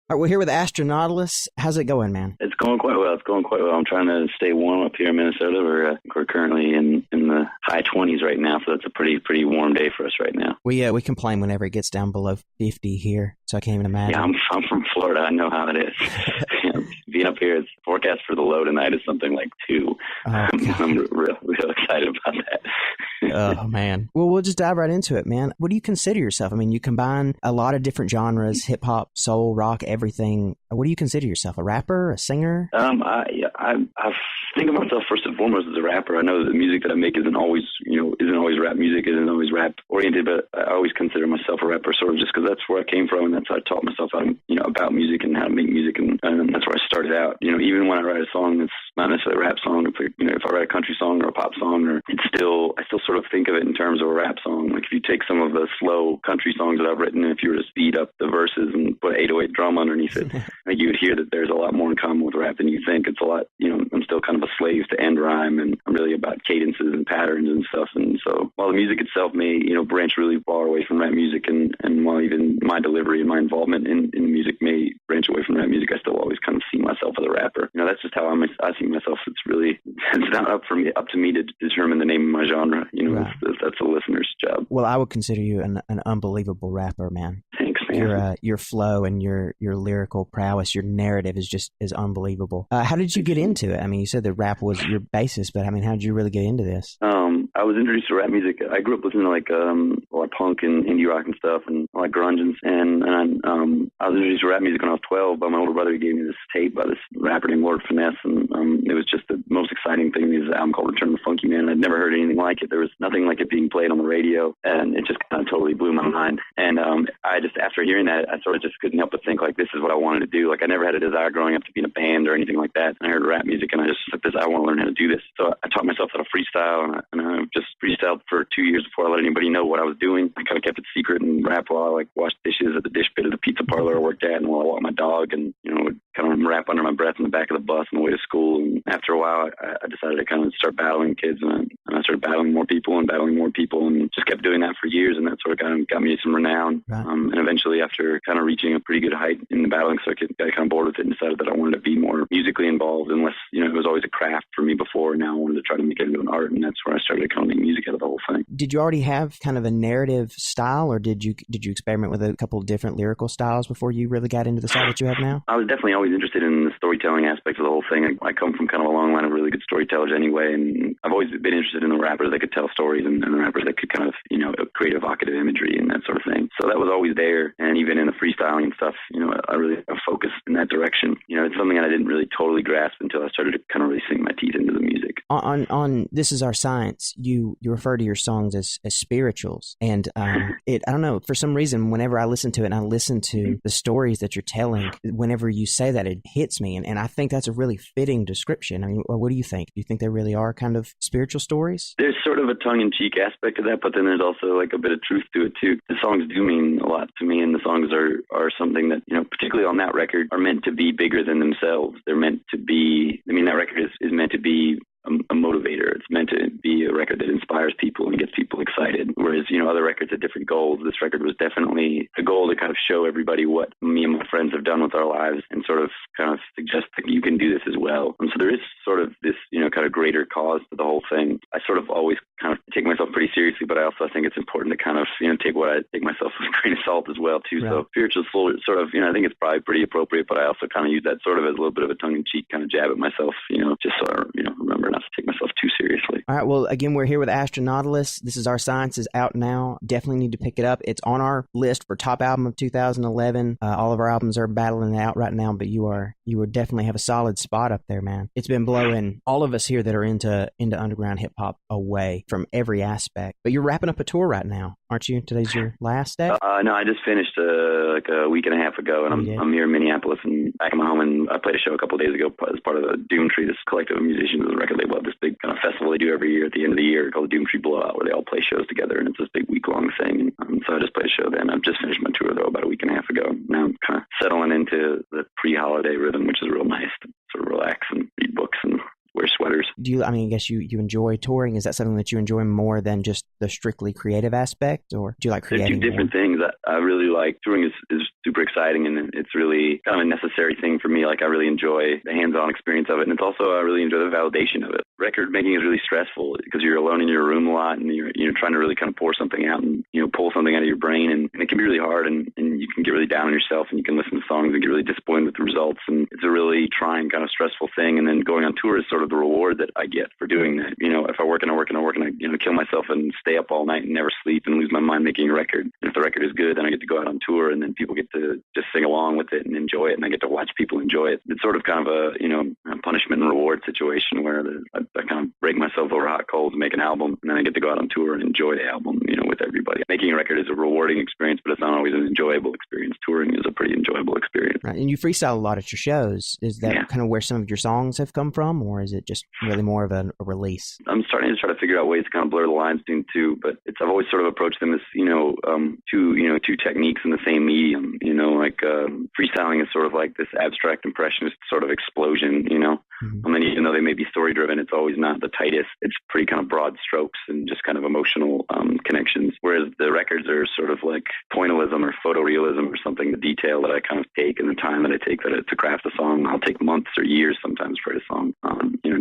All right, we're here with Astronautalis. How's it going, man? It's going quite well. I'm trying to stay warm up here in Minnesota. We're currently in the high 20s right now, so it's a pretty warm day for us right now. We complain whenever it gets down below 50 here, so I can't even imagine. Yeah, I'm from Florida. I know how it is. Being up here, it's forecast for the low tonight is something like 2. I'm real excited about that. Oh, man. Well, we'll just dive right into it, man. What do you consider yourself? I mean, you combine a lot of different genres, hip-hop, soul, rock, everything. What do you consider yourself? A rapper? A singer? I think of myself first and foremost as a rapper. I know the music that I make isn't always rap music, isn't always rap oriented, but I always consider myself a rapper, sort of just because that's where I came from, and that's how I taught myself how to, about music and how to make music, and that's where I started out. Even when I write a song that's not necessarily a rap song, if I write a country song or a pop song, I still sort of think of it in terms of a rap song. Like if you take some of the slow country songs that I've written, and if you were to speed up the verses and put 808 drum underneath it, I think you would hear that there's a lot more in common with rap than you think. It's a lot, I'm still kind of a slave to end rhyme, and I'm really about cadences and patterns and stuff. And so while the music itself may, branch really far away from rap music, and while even my delivery and my involvement in the music may branch away from rap music, I still always kind of see myself as a rapper. That's just how I see myself. It's not up to me to determine the name of my genre. Right. That's the listener's job. Well, I would consider you an unbelievable rapper, man. Thanks, man. Your flow and your lyrical prowess, your narrative is unbelievable. How did you get into it? I mean, you said that rap was your basis, but I mean, how did you really get into this? I was introduced to rap music. I grew up listening to like punk and indie rock and stuff, and like grunge, and I was introduced to rap music when I was 12 by my older brother. He gave me this tape by this rapper named Lord Finesse, and it was just the most exciting thing. This album called Return of the Funky Man. I'd never heard anything like it. There was nothing like it being played on the radio, and it just kind of totally blew my mind. And I just, after hearing that, I sort of just couldn't help but think, like, this is what I wanted to do. Like, I never had a desire growing up to be in a band or anything like that. And I heard rap music, and I just like this. I want to learn how to do this. So I taught myself how to freestyle, and I just freestyled for 2 years before I let anybody know what I was doing. I kind of kept it secret and rap while I washed dishes at the dish pit of the pizza parlor I worked at, and while I walked my dog, and would kind of rap under my breath in the back of the bus on the way to school. And after a while, I decided to kind of start battling kids, and I started battling more people, and just kept doing that for years, and that sort of got me some renown. Right. And eventually, after kind of reaching a pretty good height in the battling circuit, I got kind of bored with it and decided that I wanted to be more musically involved, unless, it was always a craft for me before, and now I wanted to try to make it into an art, and that's where I started to kind of make music out of the whole thing. Did you already have kind of a narrative style, or did you experiment with a couple of different lyrical styles before you really got into the style that you have now? I was definitely always interested in the storytelling aspect of the whole thing. I come from kind of a long line of really good storytellers anyway, and I've always been interested in the rappers that could tell stories, and the rappers that could kind of, create evocative imagery and that sort of thing. So that was always there, and even in the freestyling and stuff, I really focused in that direction. It's something that I didn't really totally grasp until I started to kind of really sink my teeth into the music. On This Is Our Science, you refer to your songs as spirituals, and I don't know, for some reason, whenever I listen to it and I listen to the stories that you're telling, whenever you say that, it hits me, and I think that's a really fitting description. I mean, what do you think? Do you think they really are kind of spiritual stories? There's sort of a tongue-in-cheek aspect to that, but then there's also like a bit of truth to it too. The songs do mean a lot to me, and the songs are something that, particularly on that record, are meant to be bigger than themselves. They're meant to be, that record is meant to be a motivator. It's meant to be a record that inspires people and gets people excited. Whereas, other records had different goals. This record was definitely a goal to kind of show everybody what me and my friends have done with our lives, and sort of kind of suggest that you can do this as well. And so there is sort of this, kind of greater cause to the whole thing. I sort of always kind of take myself pretty seriously, but I also think it's important to kind of, take myself with a grain of salt as well too. Right. So spiritual sort of, I think it's probably pretty appropriate, but I also kind of use that sort of as a little bit of a tongue-in-cheek kind of jab at myself, just so I, remember not to take myself too seriously. All right. Well, again, we're here with Astronautalis. This Is Our Science is out now. Definitely need to pick it up. It's on our list for top album of 2011. All of our albums are battling it out right now, but you would definitely have a solid spot up there, man. It's been blowing all of us here that are into underground hip hop away from every aspect. But you're wrapping up a tour right now, aren't you? Today's your last day? No, I just finished like a week and a half ago, and I'm here in Minneapolis and back in my home, and I played a show a couple of days ago as part of the Doomtree, this collective of musicians, the record label, this big kind of festival they do every year at the end of the year called the Doomtree Blowout, where they all play shows together, and it's this big week-long thing. So I just played a show then. I've just finished my tour, though, about a week and a half ago. Now I'm kind of settling into the pre-holiday rhythm, which is real nice to sort of relax and read books and wear sweaters. I mean, I guess you enjoy touring. Is that something that you enjoy more than just the strictly creative aspect, or do you like creating? There's two different things. I really like touring is super exciting, and it's really kind of a necessary thing for me. Like, I really enjoy the hands-on experience of it, and it's also I really enjoy the validation of it. Record making is really stressful because you're alone in your room a lot, and you're trying to really kind of pour something out and pull something out of your brain, and it can be really hard, and you can get really down on yourself, and you can listen to songs and get really disappointed with the results, and it's a really trying kind of stressful thing. And then going on tour is sort of the reward that I get for doing that. If I work and I work and I work and I kill myself and stay up all night and never sleep and lose my mind making a record, and if the record is good, then I get to go out on tour, and then people get to just sing along with it and enjoy it, and I get to watch people enjoy it. It's sort of kind of a punishment and reward situation where I kind of break myself over hot coals and make an album, and then I get to go out on tour and enjoy the album, with everybody. Making a record is a rewarding experience, but it's not always an enjoyable experience. Touring is a pretty enjoyable experience. Right. And you freestyle a lot at your shows. Is that kind of where some of your songs have come from, or is it just really more of a release? I'm starting to try to figure out ways to kind of blur the lines between two, but I've always sort of approached them as two techniques in the same medium. Freestyling is sort of like this abstract impressionist sort of explosion. Mm-hmm. And then even though they may be story driven, it's always not the tightest. It's pretty kind of broad strokes and just kind of emotional connections. Whereas the records are sort of like pointillism or photorealism or something. The detail that I kind of take and the time that I take to craft a song, I'll take months or years sometimes for a song.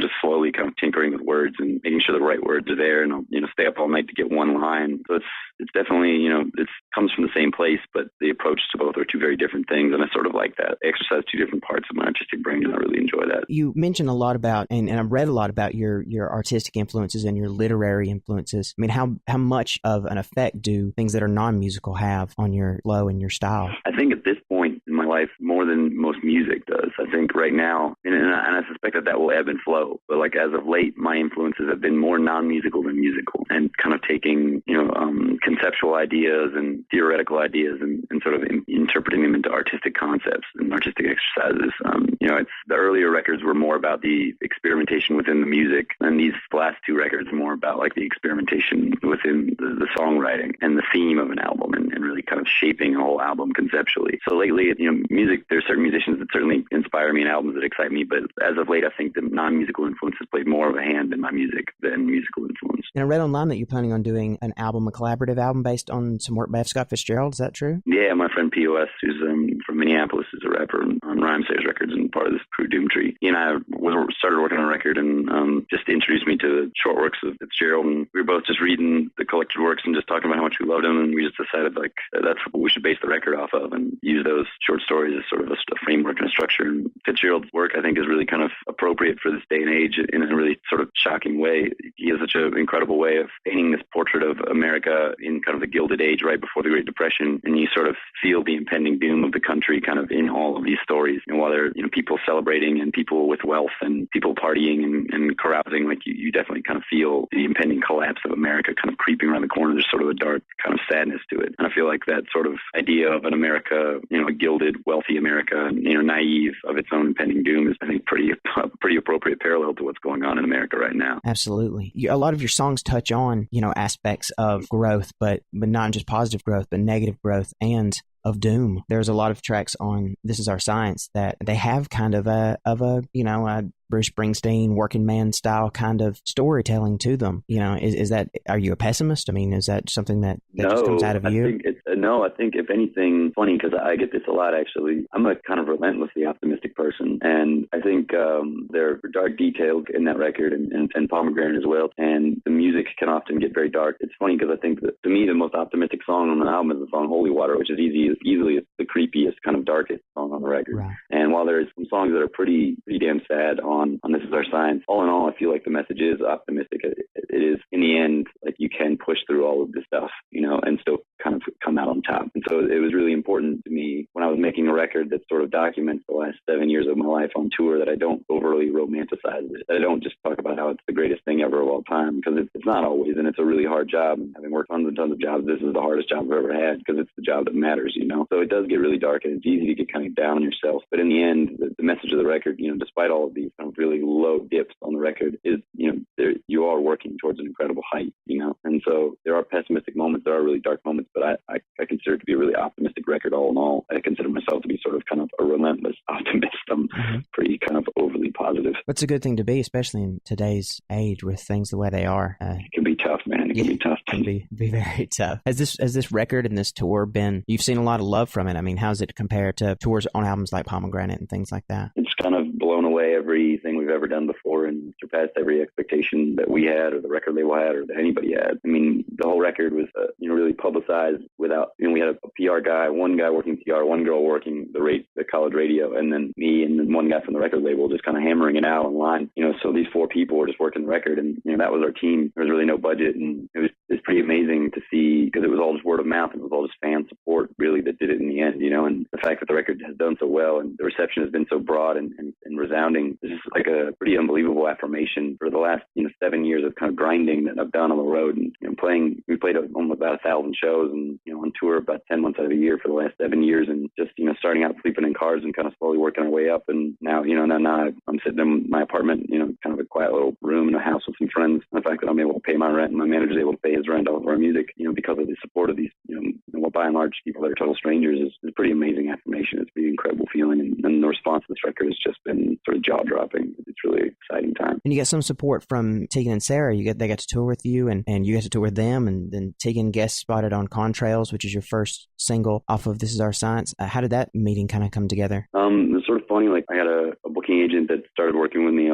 Just slowly kind of tinkering with words and making sure the right words are there, and I'll stay up all night to get one line. So it's definitely it comes from the same place, but the approach to both are two very different things, and I sort of like that. I exercise two different parts of my artistic brain, and I really enjoy that. You mentioned a lot about, and I've read a lot about your artistic influences and your literary influences. I mean, how much of an effect do things that are non-musical have on your flow and your style? I think at this point in my life, more than most music does. I think right now, and I suspect that will ebb and flow, but like as of late, my influences have been more non-musical than musical, and kind of taking, conceptual ideas and theoretical ideas and sort of interpreting them into artistic concepts and artistic exercises. It's the earlier records were more about the experimentation within the music, and these last two records are more about like the experimentation within the songwriting and the theme of an album, and really kind of shaping a whole album conceptually. So lately, music, there's certain musicians that certainly inspire me and albums that excite me, but as of late, I think the non-musical influences played more of a hand in my music than musical influence. And I read online that you're planning on doing an album, a collaborative album based on some work by F. Scott Fitzgerald. Is that true? Yeah, my friend POS, who's from Minneapolis, is a rapper on Rhymesayers Records and part of this crew Doomtree. He and I started working on a record, and just introduced me to the short works of Fitzgerald, and we were both just reading the collected works and just talking about how much we loved him, and we just decided like that's what we should base the record off of and use those short stories as sort of a framework and a structure. And Fitzgerald's work, I think, is really kind of appropriate for this day and age in a really sort of shocking way. He has such an incredible way of painting this portrait of America in kind of the Gilded Age right before the Great Depression, and you sort of feel the impending doom of the country kind of in all of these stories. While there are people celebrating and people with wealth and people partying and carousing, like you definitely kind of feel the impending collapse of America kind of creeping around the corner. There's sort of a dark kind of sadness to it, and I feel like that sort of idea of an America, a gilded, wealthy America, naive of its own impending doom is, I think, pretty appropriate parallel to what's going on in America right now. Absolutely. A lot of your songs touch on, aspects of growth, but not just positive growth, but negative growth and of doom. There's a lot of tracks on This Is Our Science that they have kind of a Bruce Springsteen working man style kind of storytelling to them. Is that, are you a pessimist? I mean, is that something that just comes out of you? I think if anything, funny, because I get this a lot actually. I'm a kind of relentlessly optimistic person, and I think there are dark details in that record and Pomegranate as well, and the music can often get very dark. It's funny because I think that to me the most optimistic song on the album is the song Holy Water, which is easily the creepiest, kind of darkest song on the record. Right. And while there's some songs that are pretty damn sad on This Is Our Science, all in all, I feel like the message is optimistic. It is, in the end, like you can push through all of this stuff, and still kind of come out on top. And so it was really important to me when I was making a record that sort of documents the last 7 years of my life on tour that I don't overly romanticize it. That I don't just talk about how it's the greatest thing ever of all time, because it's not always, and it's a really hard job. And having worked tons and tons of jobs, this is the hardest job I've ever had because it's the job that matters, So it does get really dark, and it's easy to get kind of down on yourself. But in the end, the message of the record, despite all of these kind of really low dips on the record, is, you are working towards an incredible height, And so there are pessimistic moments, there are really dark moments, but I consider it to be be a really optimistic record all in all. I consider myself to be sort of kind of a relentless optimist. I'm pretty kind of overly positive. That's a good thing to be, especially in today's age with things the way they are. It can be tough, man. It can be tough. It can be very tough. Has this record and this tour been, you've seen a lot of love from it. I mean, how's it compare to tours on albums like Pomegranate and things like that? It's kind of blown away everything we've ever done before and surpassed every expectation that we had or the record label had or that anybody had. I mean, the whole record was, really publicized without, we had a PR guy, one guy working PR, one girl working the college radio, and then me and then one guy from the record label just kind of hammering it out online. So these 4 people were just working the record, and that was our team. There was really no budget, and it was pretty amazing to see because it was all just word of mouth and it was all just fan support really that did it in the end, and the fact that the record has done so well and the reception has been so broad and resounding is just like a pretty unbelievable affirmation for the last 7 years of kind of grinding that I've done on the road and we played almost about 1,000 shows and on tour about 10 months out of the year for the last 7 years, and just starting out sleeping in cars and kind of slowly working our way up, and now now I'm sitting in my apartment, kind of a quiet little room in a house with some friends. And the fact that I'm able to pay my rent and my manager's able to pay his rent off of our music, because of the support of these, by and large people that are total strangers is a pretty amazing affirmation. It's a pretty incredible feeling, and the response to this record has just been sort of jaw dropping. It's really exciting time. And you got some support from Tegan and Sarah. They got to tour with you, and you got to tour with them, and then Tegan guest spotted on Contrails, which is your first single off of This Is Our Science. How did that meeting kind of come together? It was sort of funny. Like I had a booking agent that started working with me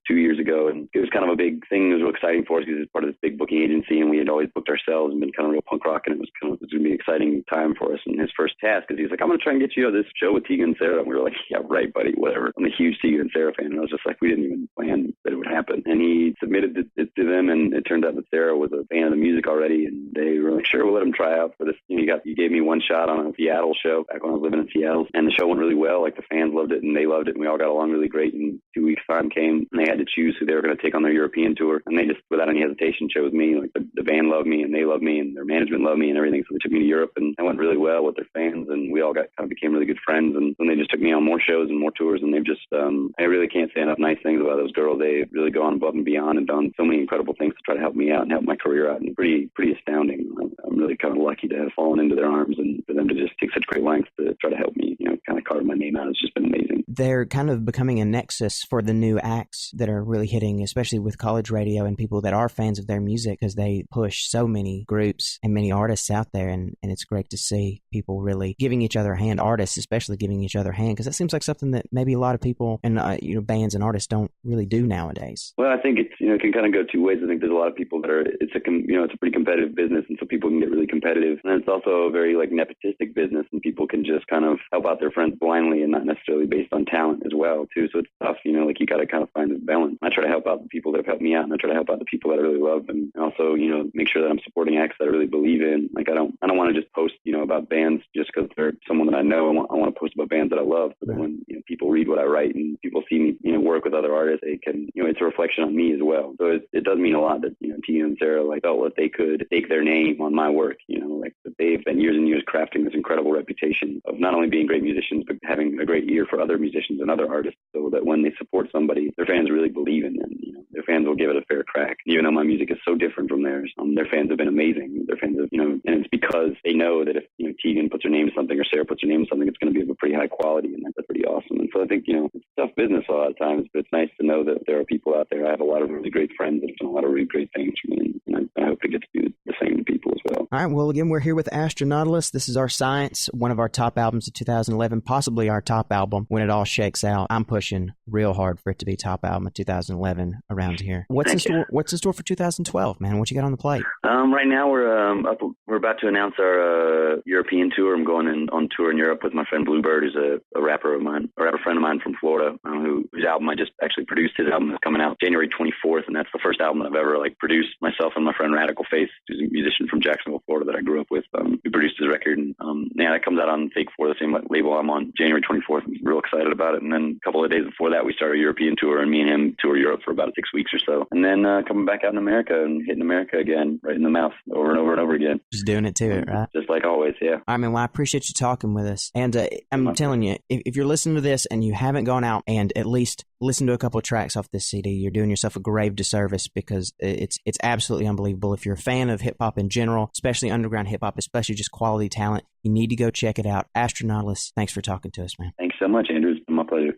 2 years ago, and it was kind of a big thing. It was real exciting for us because it was part of this big booking agency, and we had always booked ourselves and been kind of real punk rock, and it was going to be an exciting time for us. And his first task is he's like, I'm going to try and get you this show with Tegan and Sarah. And we were like, yeah, right, buddy, whatever. I'm a huge Tegan and Sarah fan, and I was just like, we didn't even plan that it would happen. And he submitted it to them, and it turned out that Sarah was a fan of the music already, and they were like, sure, we'll let him try out for this. You gave me one shot on a Seattle show back when I was living in Seattle, and the show went really well. Like the fans loved it, and they loved it, and we all got along really great. And 2 weeks time came, and they had to choose who they were going to take on their European tour, and they just, without any hesitation, chose me. Like the band loved me, and they loved me, and their management loved me, and everything. So they took me to Europe, and I went really well with their fans, and we all became really good friends. And then they just took me on more shows and more tours, and they've just, I really can't say enough nice things about those girls. They've really gone above and beyond and done so many incredible things to try to help me out and help my career out, and pretty astounding. I'm really kind of lucky to have fallen into their arms and for them to just take such great lengths to try to help me, kind of carve my name out. It's just been amazing. They're kind of becoming a nexus for the new acts that are really hitting, especially with college radio and people that are fans of their music, because they push so many groups and many artists out there, and it's great to see people really giving each other a hand, artists especially giving each other a hand, because that seems like something that maybe a lot of people and bands and artists don't really do nowadays. Well, I think it's it can kind of go two ways. I think there's a lot of people that are it's a pretty competitive business, and so people can get really competitive, and it's also a very nepotistic business, and people can just kind of help out their friends blindly and not necessarily based on talent as well too. So it's tough, you got to kind of find this balance. I try to help out the people that have helped me out, and I try to help out the people that I really love, and also make sure that I'm supporting acts that I really believe in. Like I don't want to just post about bands just because they're someone that I know. I want to post about bands that I love, so that when people read what I write and people see me work with other artists, they can it's a reflection on me as well. So it does mean a lot that Tina and Sarah felt that they could take their name on my work. That they've been years and years crafting this incredible reputation of not only being great musicians but having a great ear for other musicians and other artists, so that when they support somebody, their fans really believe in them. Their fans will give it a fair crack, even though my music is so different from theirs. Their fans have been amazing. Their fans have, and it's because they know that if Tegan puts her name to something or Sarah puts her name to something, it's going to be of a pretty high quality, and that's pretty awesome. And so I think it's tough business a lot of times, but it's nice to know that there are people out there. I have a lot of really great friends that have done a lot of really great things for me, and I hope to get to do the same to people as well. All right. Well, again, we're here with Astronautalis. This is Our Science, one of our top albums of 2011, possibly our top album when it all shakes out. I'm pushing real hard for it to be top album of 2011 around here. What's in store for 2012, man? What you got on the plate? Right now we're about to announce our European tour. I'm going on tour in Europe with my friend Bluebird, who's a rapper friend of mine from Florida, whose album I just actually produced. His album is coming out January 24th, and that's the first album that I've ever produced myself and my friend Radical Face, who's a musician from Jacksonville, Florida, that I grew up with. We produced his record, and that comes out on Take 4, the same label I'm on, January 24th. I'm real excited about it. And then a couple of days before that, we started a European tour, and me and him tour Europe for about 6 weeks or so, and then coming back out in America and hitting America again, right in the mouth, over and over and over again. Just doing it to it, right? Just like always, yeah. I mean, well, I appreciate you talking with us. And I'm telling you, if you're listening to this and you haven't gone out and at least listen to a couple of tracks off this CD, you're doing yourself a grave disservice, because it's absolutely unbelievable. If you're a fan of hip hop in general, especially underground hip hop, especially just quality talent, you need to go check it out. Astronautalis, thanks for talking to us, man. Thanks so much, Andrew. It's been my pleasure.